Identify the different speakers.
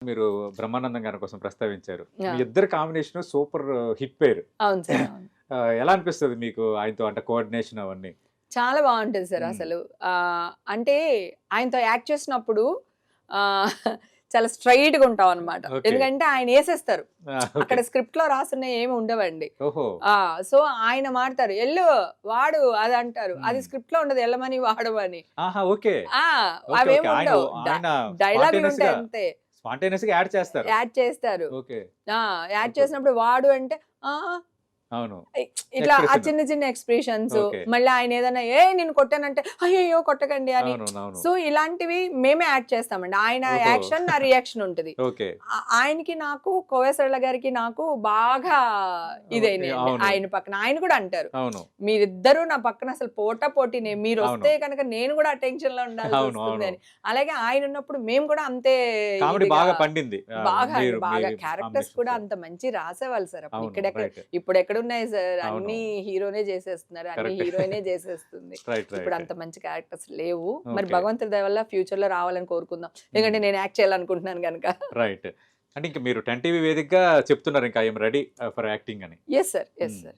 Speaker 1: మీరు బ్రహ్మానందం గారి కోసం ప్రస్తావించారు. మీ
Speaker 2: యాహ్!
Speaker 1: ఇద్దరి కాంబినేషన్ సూపర్ హిట్ పేర్.
Speaker 2: అవును సార్. అవును.
Speaker 1: ఎలా అనిపిస్తది మీకు ఆయనతో అంటే కోఆర్డినేషన్ అవన్నీ?
Speaker 2: చాలా బావుంటది సార్
Speaker 1: హ్మ్.
Speaker 2: అసలు. అంటే ఆయనతో యాక్ట్ చేసినప్పుడు ఆహ్, చాలా స్ట్రెయిట్‌గా ఉంటామనమాట.
Speaker 1: ఓకే.
Speaker 2: ఎందుకంటే ఆయన ఏసేస్తారు.
Speaker 1: ఓకే.
Speaker 2: అక్కడ స్క్రిప్ట్‌లో రాసున్నయి ఏమి ఉండవండి.
Speaker 1: ఓహో!
Speaker 2: ఆ! సో, ఆయన మాడతారు. "ఎళ్ళు వాడు" అది అంటారు. అది
Speaker 1: హ్మ్.
Speaker 2: స్క్రిప్ట్‌లో ఉండదు ఎళ్ళమని, వాడమని.
Speaker 1: ఆహా! ఓకే.
Speaker 2: ఆ!
Speaker 1: ఓకే. ఓకే.
Speaker 2: అవేమి
Speaker 1: ఆయన
Speaker 2: ఉండవు.
Speaker 1: ఆయన
Speaker 2: డైలాగులుంటాయి అంతే.
Speaker 1: స్పాంటేనియస్‌గా యాడ్ చేస్తారు.
Speaker 2: యాడ్ చేస్తారు.
Speaker 1: ఓకే.
Speaker 2: ఆ! Add
Speaker 1: okay.
Speaker 2: చేసినప్పుడు వాడు అంటే, ఆ!
Speaker 1: అవును.
Speaker 2: ఇట్లా ఆ
Speaker 1: ఎక్స్‌ప్రెషన్.
Speaker 2: చిన్న చిన్న ఎక్స్‌ప్రెషన్స్
Speaker 1: ఓకే.
Speaker 2: మళ్ళీ ఆయన ఏదైనా "ఏయ్! నిన్ను కొట్టానంటే" "అయ్యయ్యో! కొట్టకండి" అని.
Speaker 1: అవునవునవును.
Speaker 2: సో, ఇలాంటివి మేమే యాడ్ చేస్తామండి. ఆయన
Speaker 1: ఓహో!
Speaker 2: యాక్షన్, నా రియాక్షన్ ఉంటది.
Speaker 1: ఓకే.
Speaker 2: ఆయనకి నాకు కోవెసరళ్ళ గారికి నాకు బాగా
Speaker 1: ఓకే.
Speaker 2: ఇదైనాయండి.
Speaker 1: అవును.
Speaker 2: ఆయన పక్కన. ఆయన కూడా అంటారు.
Speaker 1: అవును.
Speaker 2: "మీరిద్దరూ నా పక్కన అసలు పోటాపోటీనే.
Speaker 1: అవును.
Speaker 2: మీరొస్తే గనక నేను కూడా ఆ టెన్షన్‌లో
Speaker 1: అవును.
Speaker 2: ఉండాల్సొస్తుంది"
Speaker 1: అవును.
Speaker 2: అని. అలాగే ఆయనున్నప్పుడు మేము కూడా అంతే
Speaker 1: కామెడీ
Speaker 2: ఇదిగా
Speaker 1: బాగా పండింది.
Speaker 2: బాగా అండి.
Speaker 1: మీరు మీ
Speaker 2: బాగా. క్యారెక్టర్స్ కూడా
Speaker 1: కాంబినేషన్స్‌లో.
Speaker 2: అంత మంచి రాసేవాళ్ళు సార్ అప్పుడు.
Speaker 1: అవును. రైట్.
Speaker 2: ఇప్పుడెక్కడున్నాయి సార్?
Speaker 1: అవును.
Speaker 2: అన్నీ హీరోనే చేసేస్తున్నారు. అన్ని
Speaker 1: కరెక్టే.
Speaker 2: హీరోయినే చేసేస్తుంది.
Speaker 1: రైట్.
Speaker 2: ఇప్పుడు
Speaker 1: రైట్.
Speaker 2: అంత మంచి క్యారెక్టర్స్ లేవు. మరి
Speaker 1: ఓకే.
Speaker 2: భగవంతుడి దయ వల్ల ఫ్యూచర్‌లో రావాలని కోరుకుందాం.
Speaker 1: హ్మ్.
Speaker 2: ఎందుకంటే నేను యాక్ట్ చేయాలనుకుంటున్నాను గనక.
Speaker 1: రైట్. అంటే ఇంక మీరు 10 టీవీ వేదికగా చెప్తున్నారు ఇంకా I am ready for acting అని.
Speaker 2: Yes sir. Yes
Speaker 1: hmm.
Speaker 2: Sir.